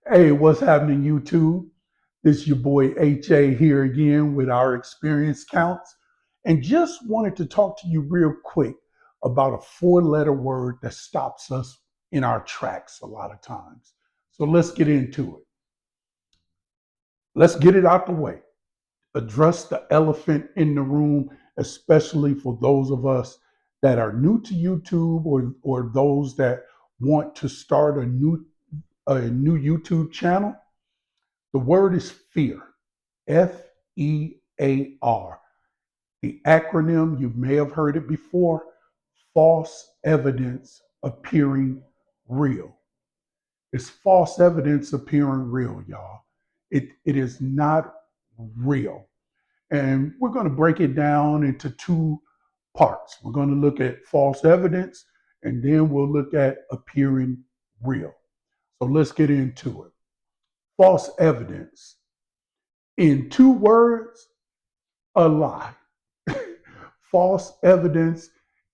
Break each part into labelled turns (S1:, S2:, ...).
S1: Hey, what's happening, YouTube? This is your boy HA here again with our experience counts. And just wanted to talk to you real quick about a four-letter word that stops us in our tracks a lot of times. So let's get into it. Let's get it out the way. Address the elephant in the room, especially for those of us that are new to YouTube or those that want to start a new YouTube channel. The word is fear. F.E.A.R. The acronym, you may have heard it before, false evidence appearing real. It's false evidence appearing real, y'all. It is not real. And we're going to break it down into two parts. We're going to look at false evidence and then we'll look at appearing real. So let's get into it. False evidence. In two words, a lie. False evidence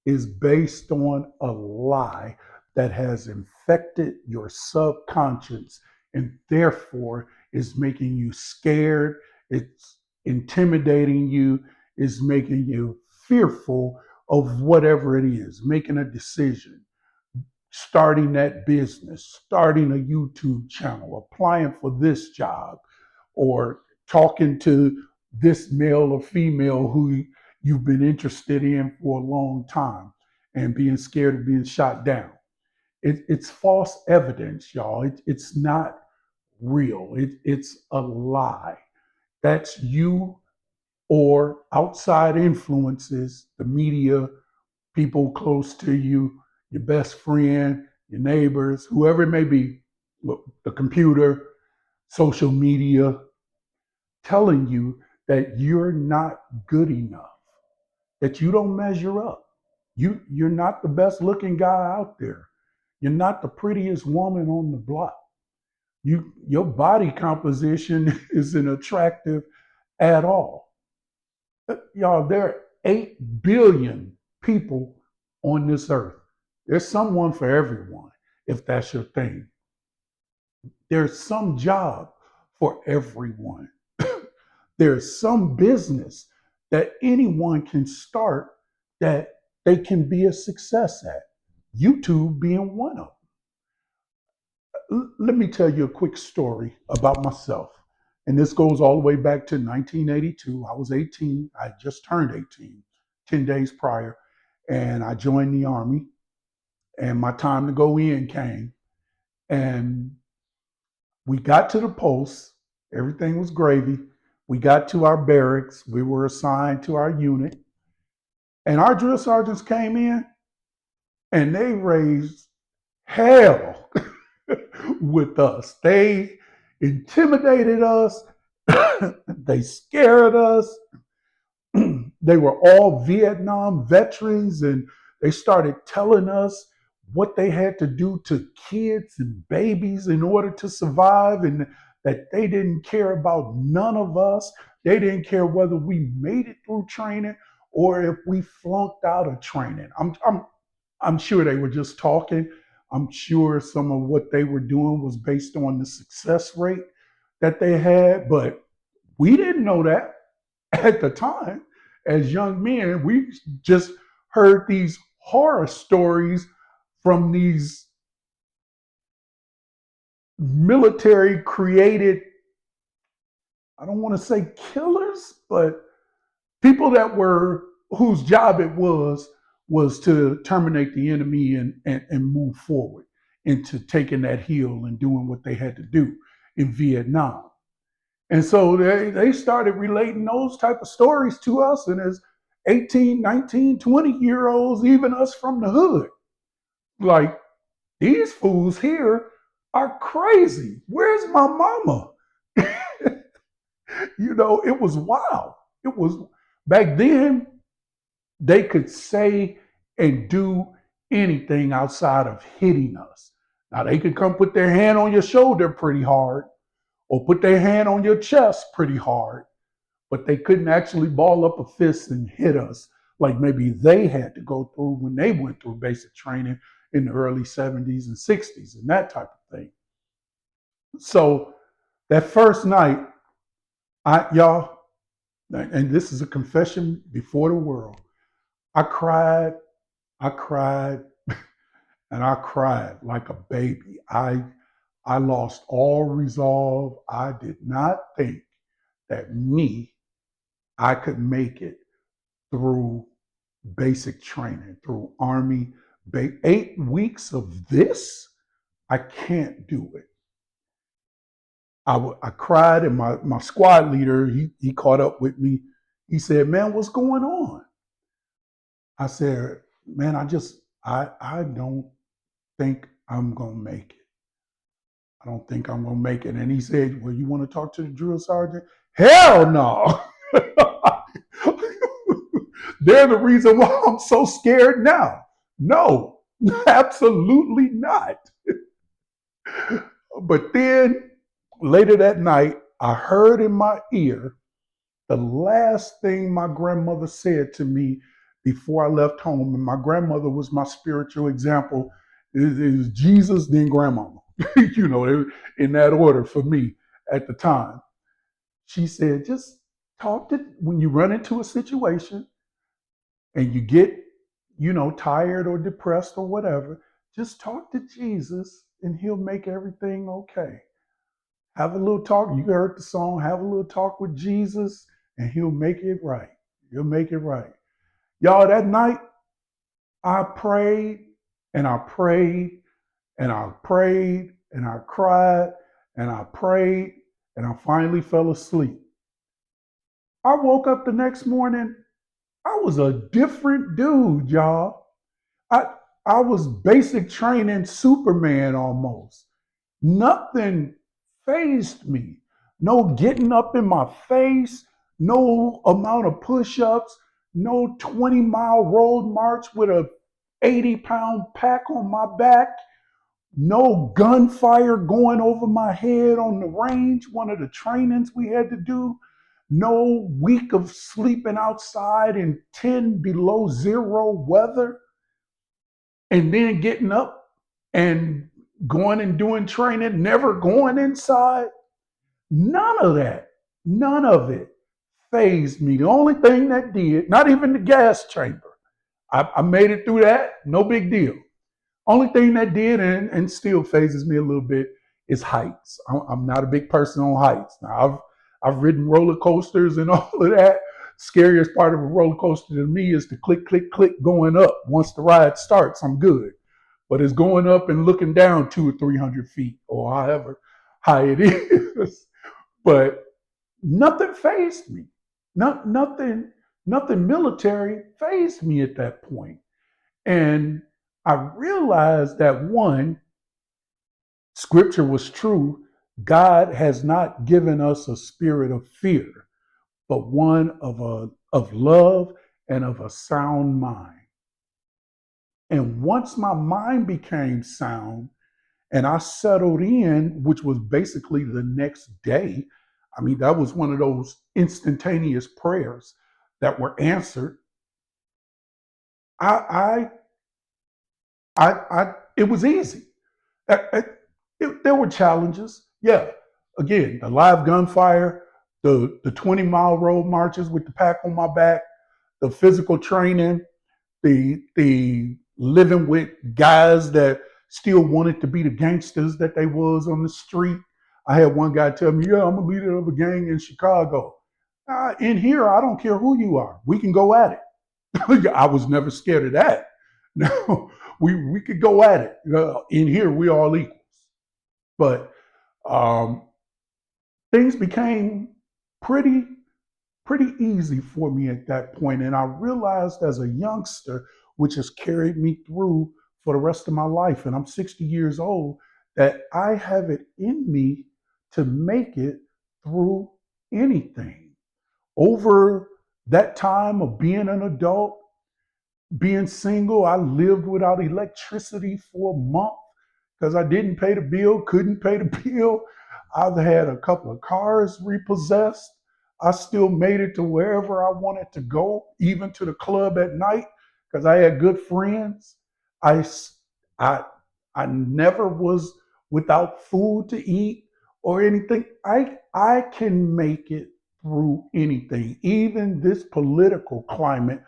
S1: is based on a lie that has infected your subconscious and therefore is making you scared, it's intimidating you, is making you fearful of whatever it is, making a decision, starting that business, starting a YouTube channel, applying for this job, or talking to this male or female who you've been interested in for a long time and being scared of being shot down. It's false evidence, y'all. It's not real. It's a lie. That's you or outside influences, the media, people close to you, your best friend, your neighbors, whoever it may be, the computer, social media, telling you that you're not good enough, that you don't measure up. You're not the best looking guy out there. You're not the prettiest woman on the block. Your body composition isn't attractive at all. Y'all, there are 8 billion people on this earth. There's someone for everyone, if that's your thing. There's some job for everyone. There's some business that anyone can start that they can be a success at. YouTube being one of them. Let me tell you a quick story about myself. And this goes all the way back to 1982. I was 18. I just turned 18, 10 days prior. And I joined the Army. And my time to go in came. And we got to the post. Everything was gravy. We got to our barracks. We were assigned to our unit. And our drill sergeants came in and they raised hell with us. They intimidated us. They scared us. They were all Vietnam veterans and they started telling us what they had to do to kids and babies in order to survive and that they didn't care about none of us. They didn't care whether we made it through training or if we flunked out of training. I'm sure they were just talking. I'm sure some of what they were doing was based on the success rate that they had, but we didn't know that at the time. As young men, we just heard these horror stories from these military created, I don't want to say killers, but people that were whose job it was to terminate the enemy and move forward into taking that hill and doing what they had to do in Vietnam. And so they started relating those type of stories to us. And as 18, 19, 20-year olds, even us from the hood, like, these fools here are crazy. Where's my mama? It was wild. It was back then, they could say and do anything outside of hitting us. Now they could come put their hand on your shoulder pretty hard or put their hand on your chest pretty hard, but they couldn't actually ball up a fist and hit us like maybe they had to go through when they went through basic training in the early 70s and 60s and that type of thing. So that first night, y'all, and this is a confession before the world. I cried, I cried, and I cried like a baby. I lost all resolve. I did not think that I could make it through basic training, through Army. 8 weeks of this, I can't do it. I cried, and my squad leader, he caught up with me. He said, "Man, what's going on?" I said, "Man, I don't think I'm gonna make it. I don't think I'm gonna make it." And he said, "Well, you want to talk to the drill sergeant?" Hell no. They're the reason why I'm so scared now. No, absolutely not. But then later that night, I heard in my ear the last thing my grandmother said to me before I left home. And my grandmother was my spiritual example. It was Jesus, then grandmama, in that order for me at the time. She said, just talk to, when you run into a situation and you get, tired or depressed or whatever, just talk to Jesus and he'll make everything okay. Have a little talk. You heard the song, have a little talk with Jesus and he'll make it right. He'll make it right. Y'all, that night I prayed and I prayed and I prayed and I cried and I prayed and I finally fell asleep. I woke up the next morning. I was a different dude, y'all. I I was basic training Superman almost. Nothing phased me. No getting up in my face, no amount of push-ups, no 20-mile road march with a 80-pound pack on my back, no gunfire going over my head on the range, one of the trainings we had to do, no week of sleeping outside in 10 below zero weather, and then getting up and going and doing training, never going inside. None of that, none of it phased me. The only thing that did, not even the gas chamber, I made it through that, no big deal. Only thing that did and still phases me a little bit is heights. I'm not a big person on heights. Now I've ridden roller coasters and all of that. Scariest part of a roller coaster to me is the click, click, click going up. Once the ride starts, I'm good. But it's going up and looking down 200 or 300 feet or however high it is. But nothing phased me. Nothing military phased me at that point. And I realized that one, scripture was true. God has not given us a spirit of fear, but one of love and of a sound mind. And once my mind became sound and I settled in, which was basically the next day, I mean, that was one of those instantaneous prayers that were answered. I, it was easy. There were challenges. Yeah. Again, the live gunfire, the 20-mile road marches with the pack on my back, the physical training, the living with guys that still wanted to be the gangsters that they was on the street. I had one guy tell me, "Yeah, I'm a leader of a gang in Chicago." In here, I don't care who you are. We can go at it. I was never scared of that. No, we could go at it. In here, we all equals. But um, things became pretty pretty easy for me at that point. And I realized as a youngster, which has carried me through for the rest of my life, and I'm 60 years old, that I have it in me to make it through anything. Over that time of being an adult, being single, I lived without electricity for a month because I didn't pay the bill, couldn't pay the bill. I've had a couple of cars repossessed. I still made it to wherever I wanted to go, even to the club at night, because I had good friends. I, I, I never was without food to eat or anything. I can make it through anything, even this political climate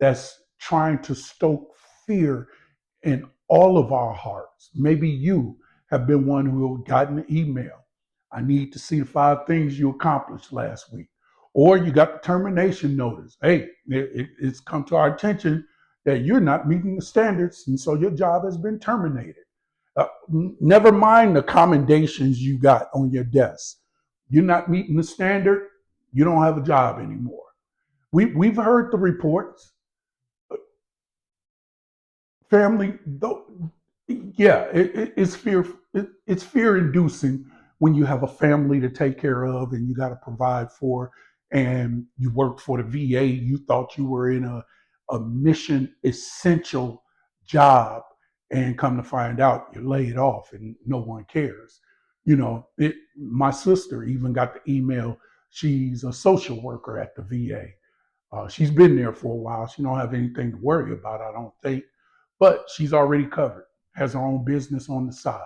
S1: that's trying to stoke fear in all of our hearts. Maybe you have been one who have gotten an email. I need to see the 5 things you accomplished last week. Or you got the termination notice. Hey, it's come to our attention that you're not meeting the standards, and so your job has been terminated. Never mind the commendations you got on your desk. You're not meeting the standard, you don't have a job anymore. We've heard the reports. Family, though, yeah, it's fear. It's fear inducing when you have a family to take care of and you got to provide for, and you work for the VA. You thought you were in a mission essential job, and come to find out you're laid off and no one cares. My sister even got the email. She's a social worker at the VA. She's been there for a while. She don't have anything to worry about, I don't think, but she's already covered. Has her own business on the side.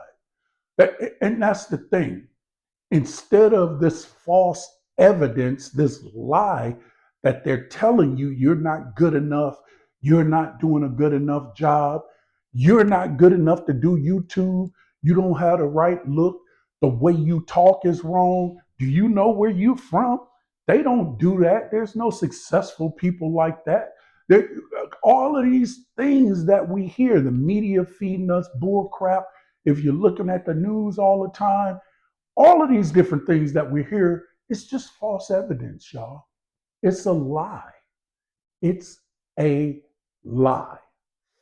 S1: And that's the thing. Instead of this false evidence, this lie that they're telling you you're not good enough, you're not doing a good enough job, you're not good enough to do YouTube, you don't have the right look, the way you talk is wrong. Do you know where you're from? They don't do that. There's no successful people like that. There, all of these things that we hear, the media feeding us bull crap. If you're looking at the news all the time, all of these different things that we hear, it's just false evidence, y'all. It's a lie. It's a lie,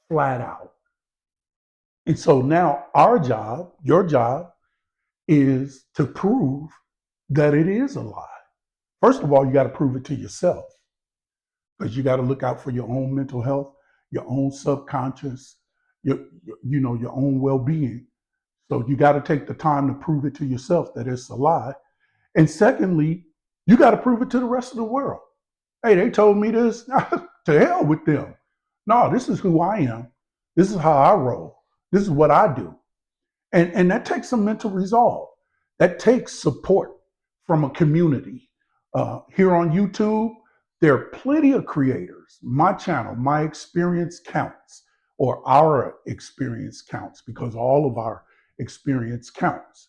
S1: flat out. And so now our job, your job, is to prove that it is a lie. First of all, you got to prove it to yourself, because you got to look out for your own mental health, your own subconscious, your own well-being. So you got to take the time to prove it to yourself that it's a lie. And secondly, you got to prove it to the rest of the world. Hey, they told me this. To hell with them. No, this is who I am. This is how I roll. This is what I do. And that takes some mental resolve. That takes support from a community. Here on YouTube, there are plenty of creators. My channel, My Experience Counts, or Our Experience Counts, because all of our experience counts.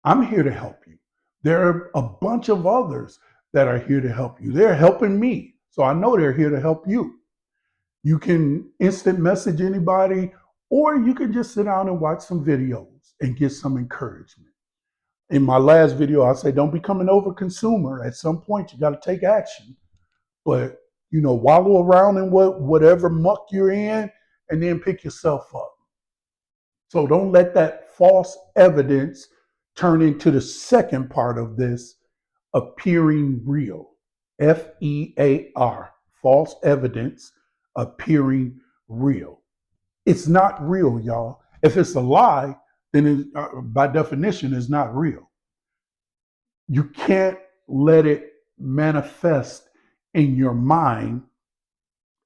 S1: I'm here to help you. There are a bunch of others that are here to help you. They're helping me. So I know they're here to help you. You can instant message anybody, or you can just sit down and watch some videos and get some encouragement. In my last video, I say, don't become an overconsumer. At some point, you got to take action. But, wallow around in whatever muck you're in and then pick yourself up. So don't let that false evidence turn into the second part of this, appearing real. F.E.A.R. False evidence appearing real. It's not real, y'all. If it's a lie, then by definition, it's not real. You can't let it manifest in your mind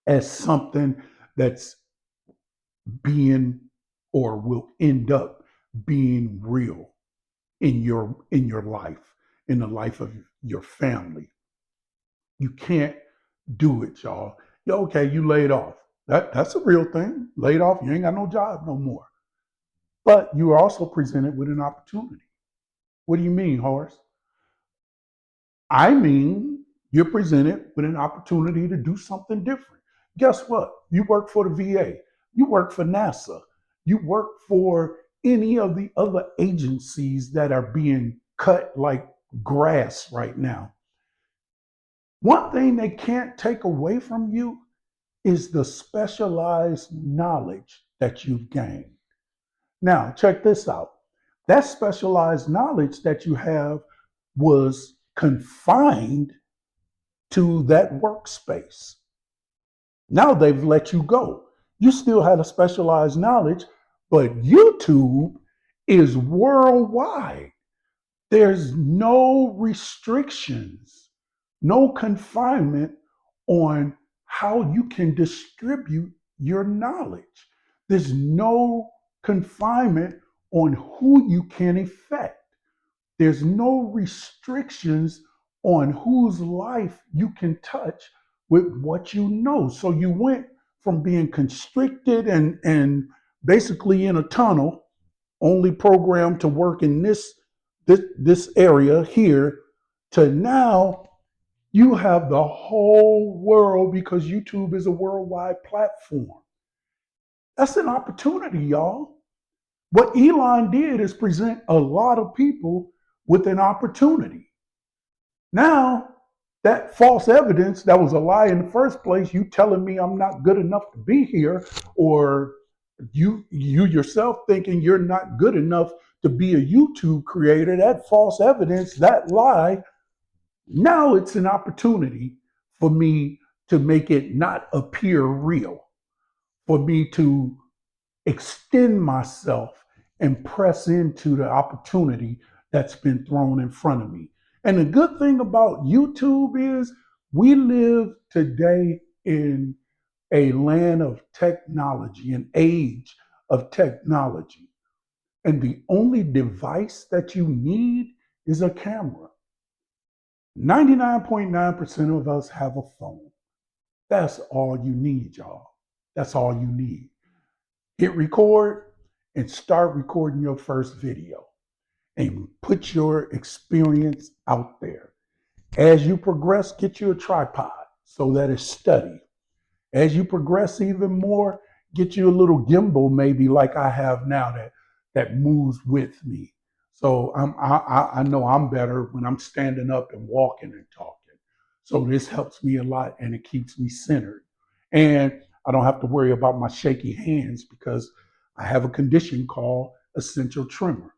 S1: as something that's being or will end up being real in your life, in the life of your family. You can't do it, y'all. Okay, you laid off. That's a real thing. Laid off, you ain't got no job no more. But you are also presented with an opportunity. What do you mean, Horace? I mean, you're presented with an opportunity to do something different. Guess what? You work for the VA, you work for NASA, you work for any of the other agencies that are being cut like grass right now. One thing they can't take away from you is the specialized knowledge that you've gained. Now, check this out. That specialized knowledge that you have was confined to that workspace. Now they've let you go. You still had a specialized knowledge, but YouTube is worldwide. There's no restrictions, no confinement on how you can distribute your knowledge. There's no confinement on who you can affect. There's no restrictions on whose life you can touch with what you know. So you went from being constricted and basically in a tunnel, only programmed to work in this area here, to now you have the whole world because YouTube is a worldwide platform. That's an opportunity, y'all. What Elon did is present a lot of people with an opportunity. Now, that false evidence that was a lie in the first place, you telling me I'm not good enough to be here, or you yourself thinking you're not good enough to be a YouTube creator, that false evidence, that lie, now it's an opportunity for me to make it not appear real, for me to extend myself and press into the opportunity that's been thrown in front of me. And the good thing about YouTube is we live today in a land of technology, an age of technology. And the only device that you need is a camera. 99.9% of us have a phone. That's all you need, y'all. That's all you need. Hit record and start recording your first video and put your experience out there. As you progress, get you a tripod so that it's steady. As you progress even more, get you a little gimbal, maybe like I have now, that moves with me. So I know I'm better when I'm standing up and walking and talking. So this helps me a lot and it keeps me centered. And I don't have to worry about my shaky hands because I have a condition called essential tremor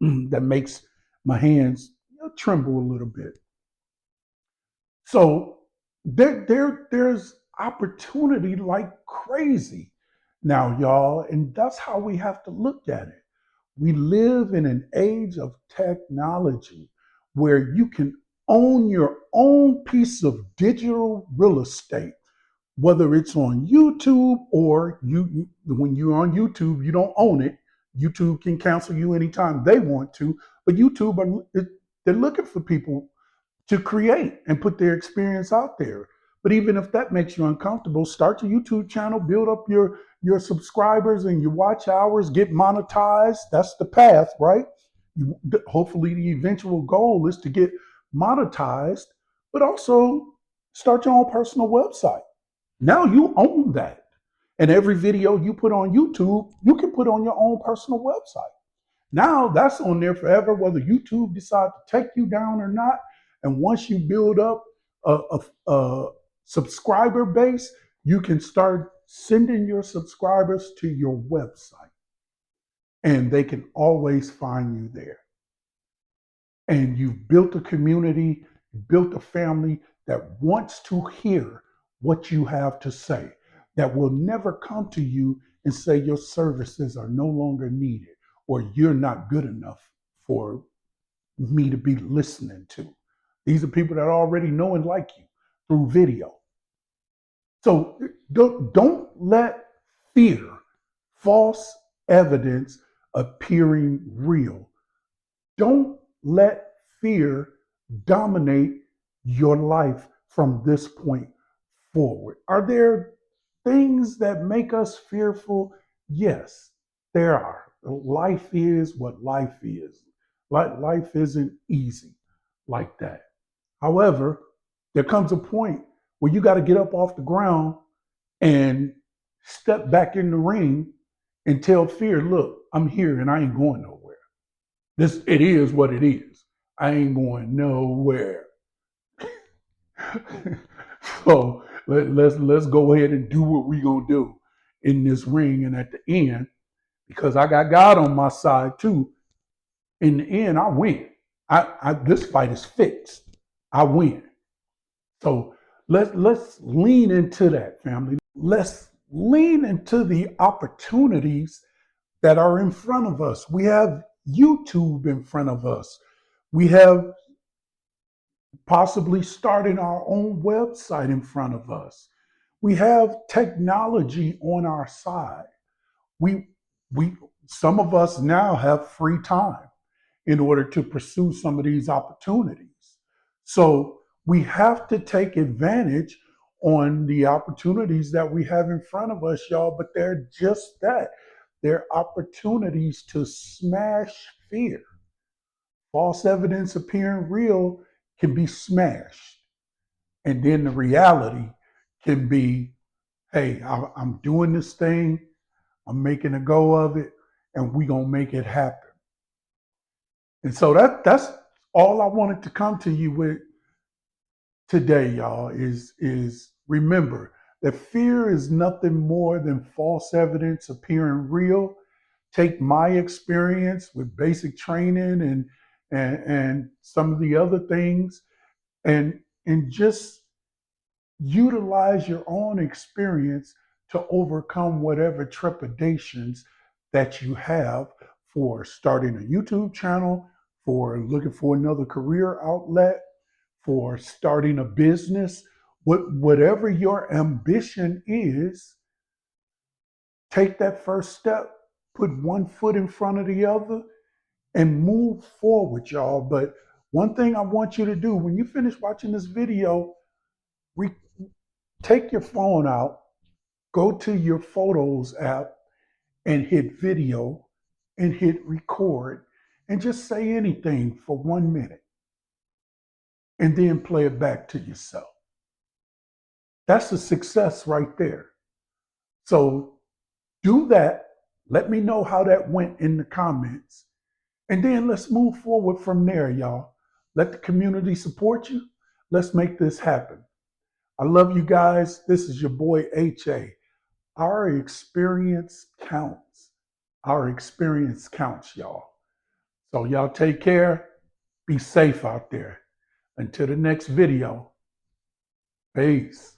S1: that makes my hands tremble a little bit. So there's opportunity like crazy now, y'all, and that's how we have to look at it. We live in an age of technology where you can own your own piece of digital real estate, whether it's on YouTube or when you're on YouTube, you don't own it. YouTube can cancel you anytime they want to, but they're looking for people to create and put their experience out there. But even if that makes you uncomfortable, start your YouTube channel, build up your subscribers and your watch hours, get monetized. That's the path, right? Hopefully, the eventual goal is to get monetized, but also start your own personal website. Now you own that. And every video you put on YouTube, you can put on your own personal website. Now that's on there forever, whether YouTube decides to take you down or not. And once you build up a subscriber base, you can start sending your subscribers to your website and they can always find you there. And you've built a community, built a family that wants to hear what you have to say, that will never come to you and say your services are no longer needed or you're not good enough for me to be listening to. These are people that already know and like you through video. So don't let fear, false evidence appearing real. Don't let fear dominate your life from this point forward. Are there things that make us fearful? Yes, there are. Life is what life is. Life isn't easy like that. However, there comes a point where you got to get up off the ground and step back in the ring and tell fear, look, I'm here and I ain't going nowhere. It is what it is. I ain't going nowhere. So let's go ahead and do what we gonna do in this ring. And at the end, because I got God on my side too, in the end, I win. This fight is fixed. I win. So let's lean into that, family. Let's lean into the opportunities that are in front of us. We have YouTube in front of us. We have possibly starting our own website in front of us. We have technology on our side. We we some of us now have free time. in order to pursue some of these opportunities. So we have to take advantage on the opportunities that we have in front of us, y'all, but they're just that. They're opportunities to smash fear. False evidence appearing real can be smashed. And then the reality can be, hey, I'm doing this thing, I'm making a go of it, and we're going to make it happen. And so that's all I wanted to come to you with today, y'all, is remember that fear is nothing more than false evidence appearing real. Take my experience with basic training and some of the other things and just utilize your own experience to overcome whatever trepidations that you have for starting a YouTube channel, for looking for another career outlet, for starting a business. Whatever your ambition is, take that first step, put one foot in front of the other, and move forward, y'all. But one thing I want you to do when you finish watching this video, re- take your phone out, go to your Photos app, and hit video and hit record and just say anything for 1 minute and then play it back to yourself. That's a success right there. So do that. Let me know how that went in the comments. And then let's move forward from there, y'all. Let the community support you. Let's make this happen. I love you guys. This is your boy HA. Our experience counts. Our experience counts, y'all. So y'all take care. Be safe out there. Until the next video. Peace.